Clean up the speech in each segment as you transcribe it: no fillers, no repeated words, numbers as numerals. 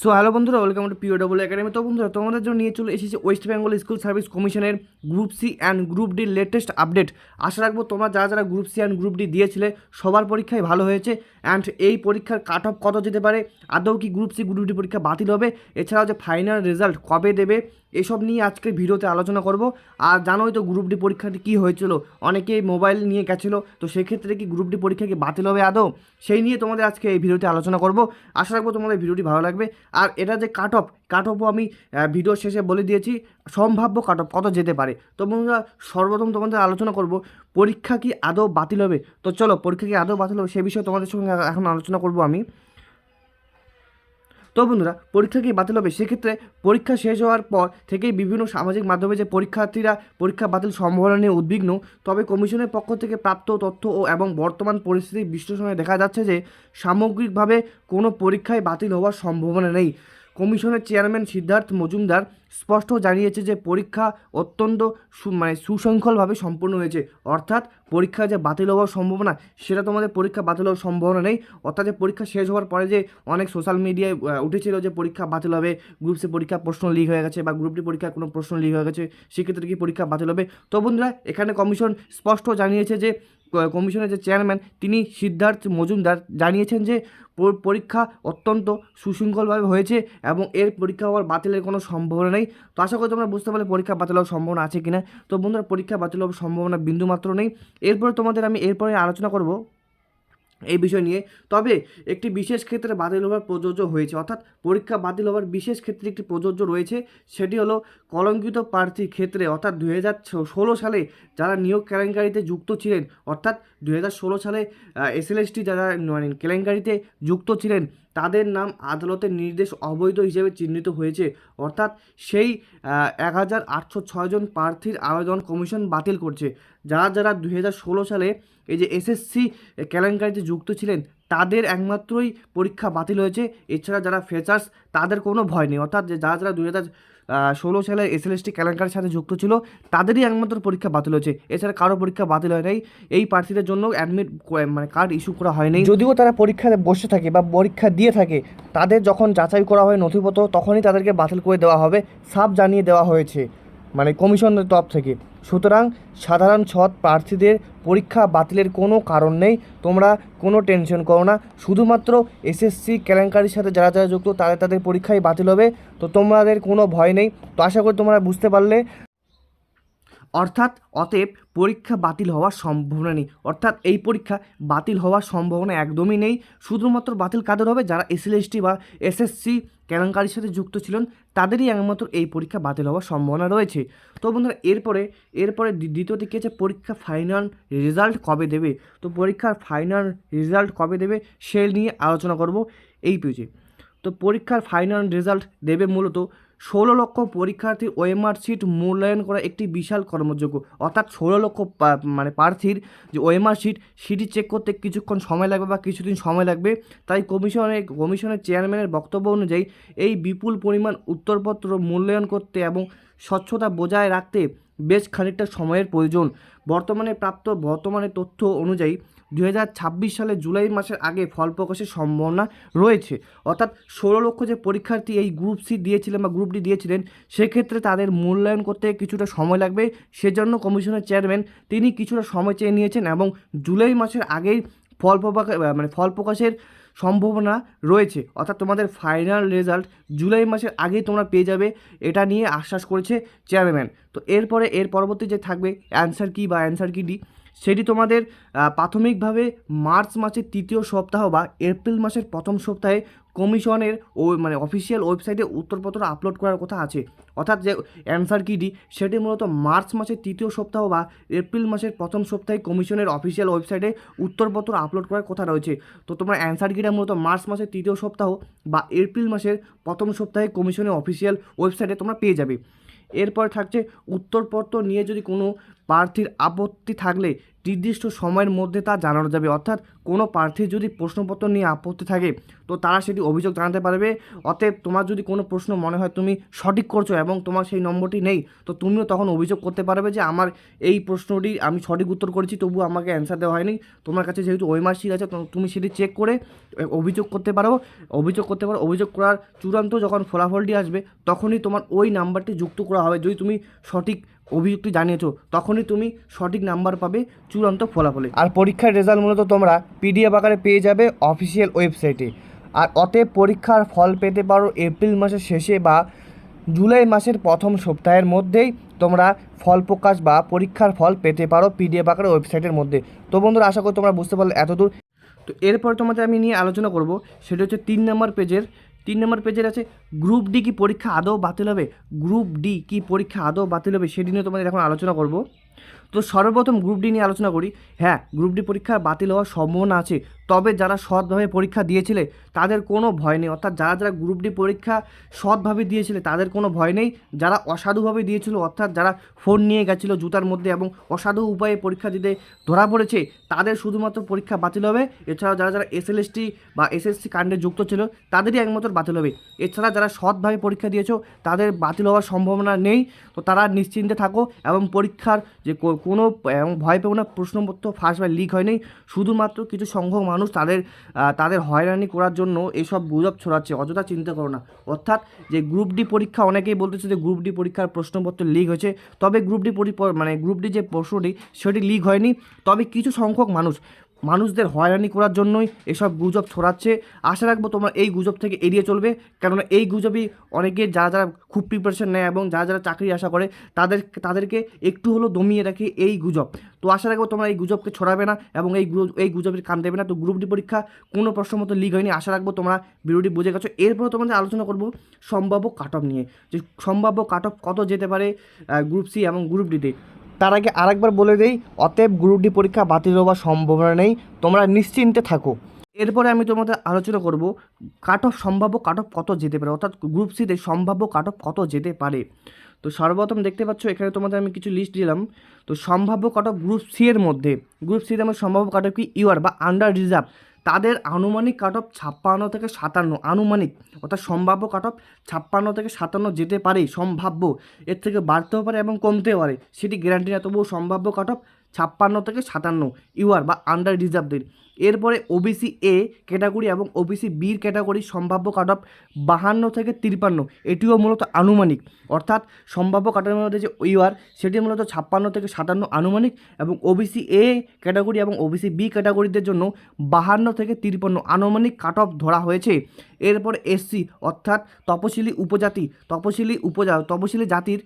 So hello বন্ধুরা, welcome to POW academy. তো বন্ধুরা, তোমাদের জন্য নিয়ে চলে এসেছে ওয়েস্ট বেঙ্গল স্কুল সার্ভিস কমিশনের গ্রুপ সি অ্যান্ড গ্রুপ ডির লেটেস্ট আপডেট। আশা রাখবো তোমরা যারা যারা group C and group D দিয়েছিলে সবার পরীক্ষায় ভালো হয়েছে। অ্যান্ড এই পরীক্ষার কাট অফ কত যেতে পারে, আদৌ কি গ্রুপ সি গ্রুপ ডি পরীক্ষা বাতিল হবে, এছাড়াও যে ফাইনাল রেজাল্ট কবে দেবে, এসব নিয়ে আজকের ভিডিওতে আলোচনা করব। আর জানোই তো গ্রুপ ডি পরীক্ষাটি কী হয়েছিল, অনেকেই মোবাইল নিয়ে গেছিলো, তো সেক্ষেত্রে কি গ্রুপ ডি পরীক্ষা কি বাতিল হবে আদৌ, সেই নিয়ে তোমাদের আজকে এই ভিডিওতে আলোচনা করব। আশা রাখবো তোমাদের ভিডিওটি ভালো লাগবে। আর এটা যে কাট অফও আমি ভিডিও শেষে বলে দিয়েছি সম্ভাব্য কাট অফ কত যেতে পারে। তো বন্ধুরা, সর্বপ্রথম তোমাদের আলোচনা করব পরীক্ষা কি আদৌ বাতিল হবে। তো চলো, পরীক্ষা কি আদৌ বাতিল হবে সে বিষয়ে তোমাদের সঙ্গে এখন আলোচনা করব আমি। তো বন্ধুরা, পরীক্ষা কি বাতিল হবে, সেক্ষেত্রে পরীক্ষা শেষ হওয়ার পর থেকেই বিভিন্ন সামাজিক মাধ্যমে যে পরীক্ষার্থীরা পরীক্ষা বাতিল সম্ভাবনা নিয়ে উদ্বিগ্ন। তবে কমিশনের পক্ষ থেকে প্রাপ্ত তথ্য এবং বর্তমান পরিস্থিতির বিশ্লেষণে দেখা যাচ্ছে যে সামগ্রিকভাবে কোনো পরীক্ষায় বাতিল হওয়ার সম্ভাবনা নেই। কমিশনের চেয়ারম্যান সিদ্ধার্থ মজুমদার স্পষ্ট জানিয়েছে যে পরীক্ষা অত্যন্ত সুশৃঙ্খলভাবে সম্পন্ন হয়েছে। অর্থাৎ পরীক্ষা যে বাতিল হওয়ার সম্ভাবনা, সেটা তোমাদের পরীক্ষা বাতিল হওয়ার সম্ভাবনা নেই। অর্থাৎ যে পরীক্ষা শেষ হওয়ার পরে যে অনেক সোশ্যাল মিডিয়ায় উঠেছিল যে পরীক্ষা বাতিল হবে, গ্রুপ সি পরীক্ষা প্রশ্ন লিক হয়ে গেছে বা গ্রুপ ডি পরীক্ষার কোনো প্রশ্ন লিক হয়ে গেছে, সেক্ষেত্রে কি পরীক্ষা বাতিল হবে। তো বন্ধুরা, এখানে কমিশন স্পষ্ট জানিয়েছে যে কমিশনের যে চেয়ারম্যান তিনি সিদ্ধার্থ মজুমদার জানিয়েছেন যে পরীক্ষা অত্যন্ত সুশৃঙ্খলভাবে হয়েছে এবং এর পরীক্ষা হওয়ার বাতিলের কোনো সম্ভাবনা নেই। তো আশা করি তোমরা বুঝতে পারলে পরীক্ষা বাতিল হওয়ার সম্ভাবনা আছে কিনা। তো বন্ধুরা, পরীক্ষা বাতিল হওয়ার সম্ভাবনা বিন্দুমাত্র নেই। এরপরে তোমাদের আমি এরপরে আলোচনা করব এই বিষয় নিয়ে। তবে একটি বিশেষ ক্ষেত্রে বাতিল হওয়ার প্রযোজ্য হয়েছে, অর্থাৎ পরীক্ষা বাতিল হওয়ার বিশেষ ক্ষেত্রে একটি প্রযোজ্য রয়েছে। সেটি হলো কলঙ্কিত প্রার্থীর ক্ষেত্রে, অর্থাৎ 2016 সালে যারা নিয়োগ কেলেঙ্কারিতে যুক্ত ছিলেন, অর্থাৎ 2016 সালে এসএলএসটি যারা কেলেঙ্কারিতে যুক্ত ছিলেন, তাদের নাম আদালতের নির্দেশ অবৈধ হিসেবে চিহ্নিত হয়েছে। অর্থাৎ সেই 1806 জন প্রার্থীর আবেদন কমিশন বাতিল করছে। যারা যারা 2016 সালে এই যে এসএসসি কেলেঙ্কারিতে যুক্ত ছিলেন, তাদের একমাত্রই পরীক্ষা বাতিল হয়েছে। এছাড়া যারা ফ্রেশার্স, তাদের কোনো ভয় নেই। অর্থাৎ যে যারা যারা 2016 সালে এসএলএসটি কেলেঙ্কারির সাথে যুক্ত ছিল, তাদেরই একমাত্র পরীক্ষা বাতিল হয়েছে। এছাড়া কারো পরীক্ষা বাতিল হয় নাই। এই প্রার্থীদের জন্য অ্যাডমিট কার্ড ইস্যু করা হয়নি। যদিও তারা পরীক্ষাতে বসে থাকে বা পরীক্ষা দিয়ে থাকে, তাদের যখন যাচাই করা হয় নথিপত্র, তখনই তাদেরকে বাতিল করে দেওয়া হবে, সাফ জানিয়ে দেওয়া হয়েছে কমিশনের তরফ থেকে। সুতরাং সাধারণ সৎ প্রার্থীদের পরীক্ষা বাতিলের কোনো কারণ নেই, তোমরা কোনো টেনশন করো না। শুধুমাত্র এসএসসি কেলেঙ্কারির সাথে যারা যারা যুক্ত, তাদের পরীক্ষাই বাতিল হবে। তো তোমাদের কোনো ভয় নেই। তো আশা করি তোমরা বুঝতে পারলে। অতএব পরীক্ষা বাতিল হওয়ার সম্ভাবনা নেই, অর্থাৎ এই পরীক্ষা বাতিল হওয়ার সম্ভাবনা একদমই নেই। শুধুমাত্র বাতিল কাদের হবে, যারা এসএলএসটি বা এসএসসি কেলেঙ্কারির সাথে যুক্ত ছিলেন, তাদেরই একমাত্র এই পরীক্ষা বাতিল হওয়ার সম্ভাবনা রয়েছে। তো বন্ধুরা, এরপরে দ্বিতীয়টি কি আছে, পরীক্ষা ফাইনাল রেজাল্ট কবে দেবে। তো পরীক্ষার ফাইনাল রেজাল্ট কবে দেবে সে নিয়ে আলোচনা করব এই পেজে। তো পরীক্ষার ফাইনাল রেজাল্ট দেবে মূলত 16 লক্ষ পরীক্ষার্থীর ওএমআর সিট মূল্যায়ন করা একটি বিশাল কর্মযোগ্য। অর্থাৎ 16 লক্ষ প্রার্থীর যে ওএমআর সিটি চেক করতে কিছুক্ষণ সময় লাগবে বা কিছুদিন সময় লাগবে। তাই কমিশনের চেয়ারম্যানের বক্তব্য অনুযায়ী এই বিপুল পরিমাণ উত্তরপত্র মূল্যায়ন করতে এবং স্বচ্ছতা বজায় রাখতে বেশ খানিকটা সময়ের প্রয়োজন। বর্তমানে তথ্য অনুযায়ী 2026 সালে জুলাই মাসের আগে ফল প্রকাশের সম্ভাবনা রয়েছে। অর্থাৎ 16 লক্ষ যে পরীক্ষার্থী এই গ্রুপ সি দিয়েছিলেন বা গ্রুপ ডি দিয়েছিলেন, সেক্ষেত্রে তাদের মূল্যায়ন করতে কিছুটা সময় লাগবে। সেজন্য কমিশনের চেয়ারম্যান তিনি কিছুটা সময় চেয়ে নিয়েছেন এবং জুলাই মাসের আগেই ফল প্রকাশের সম্ভাবনা রয়েছে। অর্থাৎ তোমাদের ফাইনাল রেজাল্ট জুলাই মাসের আগেই তোমরা পেয়ে যাবে, এটা নিয়ে আশ্বাস করেছে চেয়ারম্যান। তো এর পরবর্তী যে থাকবে অ্যান্সার কি বা অ্যান্সার কি ডি, সেটি তোমাদের প্রাথমিকভাবে মার্চ মাসের তৃতীয় সপ্তাহ বা এপ্রিল মাসের প্রথম সপ্তাহে কমিশনের অফিসিয়াল ওয়েবসাইটে উত্তরপত্র আপলোড করার কথা আছে। অর্থাৎ যে অ্যান্সার কিটি, সেটি মূলত মার্চ মাসের তৃতীয় সপ্তাহ বা এপ্রিল মাসের প্রথম সপ্তাহে কমিশনের অফিসিয়াল ওয়েবসাইটে উত্তরপত্র আপলোড করার কথা রয়েছে। তো তোমরা অ্যান্সার কিটা মূলত মার্চ মাসের তৃতীয় সপ্তাহ বা এপ্রিল মাসের প্রথম সপ্তাহে কমিশনের অফিসিয়াল ওয়েবসাইটে তোমরা পেয়ে যাবে। এরপর থাকছে উত্তরপত্র নিয়ে যদি কোনো প্রার্থীর আপত্তি থাকলে নির্দিষ্ট সময়ের মধ্যে তা জানানো যাবে। অর্থাৎ কোনো প্রার্থীর যদি প্রশ্নপত্র নিয়ে আপত্তি থাকে তো তারা সেটি অভিযোগ জানাতে পারবে। অতএব তোমার যদি কোনো প্রশ্ন মনে হয় তুমি সঠিক করছো এবং তোমার সেই নম্বরটি নেই, তো তুমিও তখন অভিযোগ করতে পারবে যে আমার এই প্রশ্নটি আমি সঠিক উত্তর করেছি তবু আমাকে অ্যান্সার দেওয়া হয়নি। তোমার কাছে যেহেতু ওএমআর শিট আছে তুমি সেটি চেক করে অভিযোগ করতে পারো। অভিযোগ করার চূড়ান্ত যখন ফলাফলটি আসবে তখনই তোমার ওই নাম্বারটি যুক্ত করা হবে। যদি তুমি সঠিক অভিযোগটি জানিয়েছো তখনই তুমি সঠিক নাম্বার পাবে চূড়ান্ত ফলাফলে। আর পরীক্ষার রেজাল্ট মূলত তোমরা পিডিএফ আকারে পেয়ে যাবে অফিসিয়াল ওয়েবসাইটে। আর অতএব পরীক্ষার ফল পেতে পারো এপ্রিল মাসের শেষে বা জুলাই মাসের প্রথম সপ্তাহের মধ্যেই তোমরা ফল প্রকাশ বা পরীক্ষার ফল পেতে পারো পিডিএফ আকারে ওয়েবসাইটের মধ্যে। তো বন্ধুরা, আশা করি তোমরা বুঝতে পারলে এতদূর। তো এরপর তোমাদের আমি নিয়ে আলোচনা করব, সেটা হচ্ছে 3 নম্বর পেজের আছে গ্রুপ ডি কি পরীক্ষা আদৌ বাতিল হবে। গ্রুপ ডি কি পরীক্ষা আদৌ বাতিল হবে সেটি নিয়ে তোমাদের এখন আলোচনা করব। তো সর্বপ্রথম গ্রুপ ডি নিয়ে আলোচনা করি। হ্যাঁ, গ্রুপ ডি পরীক্ষা বাতিল হওয়ার সম্ভাবনা আছে, তবে যারা সৎভাবে পরীক্ষা দিয়েছিলে তাদের কোনো ভয় নেই। অর্থাৎ যারা গ্রুপ ডি পরীক্ষা সৎভাবে দিয়েছিলে তাদের কোনো ভয় নেই। যারা অসাধুভাবে দিয়েছিল, অর্থাৎ যারা ফোন নিয়ে গেছিলো জুতার মধ্যে এবং অসাধু উপায়ে পরীক্ষা দিতে ধরা পড়েছে, তাদের শুধুমাত্র পরীক্ষা বাতিল হবে। এছাড়াও যারা এসএলএসটি বা এসএসসি কাণ্ডে যুক্ত ছিল তাদেরই একমাত্র বাতিল হবে। এছাড়া যারা সৎভাবে পরীক্ষা দিয়েছো তাদের বাতিল হওয়ার সম্ভাবনা নেই। তো তারা নিশ্চিন্তে থাকো এবং পরীক্ষার যে কোনো ভয় পেও না, প্রশ্নপত্র ফাঁস বা লিক হয়নি। শুধুমাত্র কিছু সংখ্যক মানুষ তাদের হয়রানি করার জন্য এইসব গুজব ছড়াচ্ছে, অযথা চিন্তা করো না। অর্থাৎ যে গ্রুপ ডি পরীক্ষা, অনেকেই বলতেছে যে গ্রুপ ডি পরীক্ষার প্রশ্নপত্র লিক হয়েছে, তবে গ্রুপ ডি যে প্রশ্নটি সেটি লিক হয়নি। তবে কিছু সংখ্যক মানুষদের হয়রানি করার জন্যই এসব গুজব ছড়াচ্ছে। আশা রাখবো তোমরা এই গুজব থেকে এড়িয়ে চলবে, কেননা এই গুজবই অনেকে যারা খুব প্রিপারেশন নেয় এবং যারা চাকরি আশা করে তাদেরকে একটু হলেও দমিয়ে রাখে এই গুজব। তো আশা রাখবো তোমরা এই গুজবকে ছড়াবে না এবং এই গুজবের কান দেবে না। তো গ্রুপ ডি পরীক্ষা কোনো প্রশ্নপত্র লিক হয়নি, আশা রাখবো তোমরা ভিডিওটি বুঝে গেছো। এরপর তোমাদের আলোচনা করবো সম্ভাব্য কাট অফ নিয়ে, যে সম্ভাব্য কাট অফ কত যেতে পারে গ্রুপ সি এবং গ্রুপ ডিতে। তার আগে আরেকবার বলে দেই, অতএব গ্রুপ ডি পরীক্ষা বাতিল হওয়ার সম্ভাবনা নেই, তোমরা নিশ্চিন্তে থাকো। এরপরে আমি তোমাদের আলোচনা করব সম্ভাব্য কাট অফ কত যেতে পারে, অর্থাৎ গ্রুপ সিতে সম্ভাব্য কাট অফ কত যেতে পারে। তো সর্বপ্রথম দেখতে পাচ্ছ এখানে তোমাদের আমি কিছু লিস্ট দিলাম। তো সম্ভাব্য কাট অফ গ্রুপ সি এর মধ্যে, গ্রুপ সিতে আমার সম্ভাব্য কাট অফ কি ইউআর বা আন্ডার রিজার্ভ, তাদের আনুমানিক কাট অফ 56 থেকে 57, আনুমানিক, অর্থাৎ সম্ভাব্য কাট অফ 56 থেকে 57 যেতে পারে, সম্ভাব্য। এর থেকে বাড়তেও পারে এবং কমতেও পারে, সেটি গ্যারান্টি না, তবুও সম্ভাব্য কাট অফ 56 থেকে 57 ইউআর বা আন্ডার রিজার্ভদের। এরপরে ওবিসি এ ক্যাটাগরি এবং ওবিসি বির ক্যাটাগরি সম্ভাব্য কাট অফ 52 থেকে 53, এটিও মূলত আনুমানিক। অর্থাৎ সম্ভাব্য কাট অফের মধ্যে যে ইউআর সেটি মূলত 56 থেকে 57 আনুমানিক, এবং ওবিসি এ ক্যাটাগরি এবং ওবিসি বি ক্যাটাগরিদের জন্য 52 থেকে 53 আনুমানিক কাট অফ ধরা হয়েছে। এরপর এসসি অর্থাৎ তপশিলি জাতির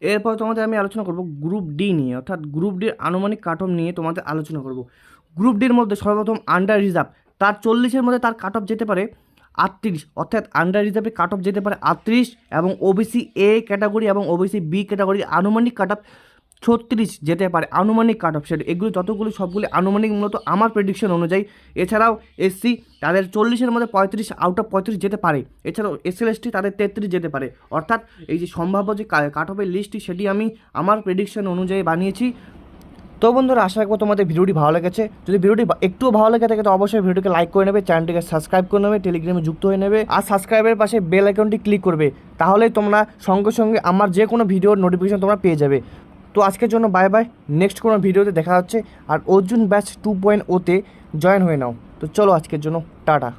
এরপর তোমাদের আমি আলোচনা করব গ্রুপ ডি নিয়ে, অর্থাৎ গ্রুপ ডির আনুমানিক কাট অফ নিয়ে তোমাদের আলোচনা করব। গ্রুপ ডির মধ্যে সর্বপ্রথম আন্ডার রিজার্ভ, তার 40-এর মধ্যে তার কাট অফ যেতে পারে 38, অর্থাৎ আন্ডার রিজার্ভের কাট অফ যেতে পারে 38, এবং ওবিসি এ ক্যাটাগরি এবং ওবিসি বি ক্যাটাগরির আনুমানিক কাট অফ 36 যেতে পারে, আনুমানিক কাট অফ। সেটা এগুলো যতগুলি সবগুলি আনুমানিক, মূলত আমার প্রেডিকশন অনুযায়ী। এছাড়াও এসসি তাদের 40-এর মধ্যে 35 আউট অফ 35 যেতে পারে। এছাড়াও এসএলএসটি তাদের 33 যেতে পারে। অর্থাৎ এই যে সম্ভাব্য যে কাট অফের লিস্টটি সেটি আমি আমার প্রেডিকশন অনুযায়ী বানিয়েছি। তো বন্ধুরা, আশা রাখবো তোমাদের ভিডিওটি ভালো লেগেছে। যদি ভিডিওটি একটুও ভালো লেগে থাকে তো অবশ্যই ভিডিওটিকে লাইক করে নেবে, চ্যানেলটিকে সাবস্ক্রাইব করে নেবে, টেলিগ্রামে যুক্ত হয়ে নেবে, আর সাবস্ক্রাইবের পাশে বেল আইকনটি ক্লিক করবে। তাহলেই তোমরা সঙ্গে সঙ্গে আমার যে কোনো ভিডিওর নোটিফিকেশন তোমরা পেয়ে যাবে। তো আজকের জন্য বাই বাই, নেক্সট কোনো ভিডিওতে দেখা হচ্ছে। আর অর্জুন ব্যাচ 2.0 তে জয়েন হয়ে নাও। তো চলো আজকের জন্য টাটা।